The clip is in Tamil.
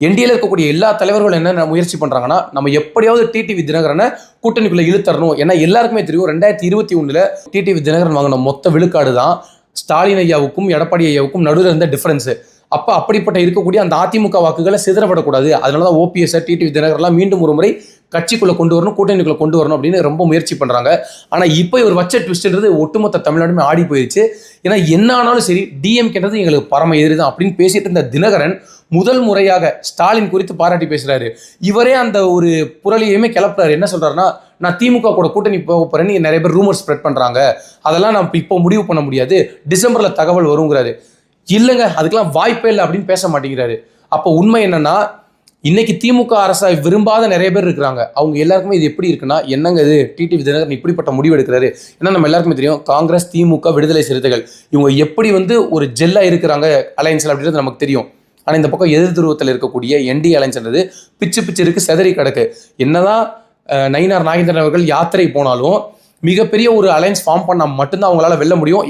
என்டிஏல இருக்கக்கூடிய எல்லா தலைவர்களும் என்ன முயற்சி பண்றாங்கன்னா, நம்ம எப்படியாவது டிடிவி தினகரனை கூட்டணிக்குள்ள இழுத்தரணும். ஏன்னா எல்லாருக்குமே தெரியும் 2021 டிடிவி தினகரன் வாங்கின மொத்த விழுக்காடு தான் ஸ்டாலின் ஐயாவுக்கும் எடப்பாடி ஐயாவுக்கும் நடுவில் இருந்த டிஃபரன்ஸ். அப்ப அப்படிப்பட்ட இருக்கக்கூடிய அந்த அதிமுக வாக்குகளை சிதறப்படக்கூடாது. அதனாலதான் ஓபிஎஸ் டிடிவி தினகரன்லாம் மீண்டும் ஒரு முறை கட்சிக்குள்ள கொண்டு வரணும், கூட்டணிக்குள்ள கொண்டு வரணும் அப்படின்னு ரொம்ப முயற்சி பண்றாங்க. ஆனா இப்போ இவர் வச்ச ட்விஸ்ட்ன்றது ஒட்டுமொத்த தமிழ்நாடுமே ஆடி போயிடுச்சு. ஏன்னா என்ன ஆனாலும் சரி டிஎம்கேன்றது எங்களுக்கு பரம எதிரி தான் அப்படின்னு பேசிட்டு இருந்த தினகரன் முதல் முறையாக ஸ்டாலின் குறித்து பாராட்டி பேசுறாரு. இவரே அந்த ஒரு புரளியுமே கிளப்புறாரு. என்ன சொல்றாருன்னா, நான் திமுக கூட கூட்டணி போக போறேன்னு நிறைய பேர் ரூமர் ஸ்ப்ரெட் பண்றாங்க, அதெல்லாம் நான் இப்போ முடிவு பண்ண முடியாது, டிசம்பர்ல தகவல் வருங்கிறாரு. இல்லைங்க, அதுக்கெல்லாம் வாய்ப்பே இல்லை அப்படின்னு பேச மாட்டேங்கிறாரு. அப்போ உண்மை என்னன்னா, இன்னைக்கு திமுக அரசை விரும்பாத நிறைய பேர் இருக்கிறாங்க. அவங்க எல்லாருக்குமே இது எப்படி இருக்குன்னா, என்னங்க இது டிடிவி தினகரன் இப்படிப்பட்ட முடிவு எடுக்கிறாரு. ஏன்னா நம்ம எல்லாருக்குமே தெரியும், காங்கிரஸ், திமுக, விடுதலை சிறுத்தைகள் இவங்க எப்படி ஒரு ஜெல்லா இருக்கிறாங்க அலையன்ஸ்ல அப்படின்றது நமக்கு தெரியும். ஆனால் இந்த பக்கம் எதிர் துருவத்தில் இருக்கக்கூடிய என்டி அலைன்ஸ்ன்றது பிச்சு பிச்சு இருக்கு, செதறி கிடக்கு. என்னதான் நயினார் நாகேந்திரன் அவர்கள் யாத்திரை போனாலும் மிகப்பெரிய ஒரு அலைன்ஸ் ஃபார்ம் பண்ணால் மட்டும்தான் அவங்களால வெல்ல முடியும்.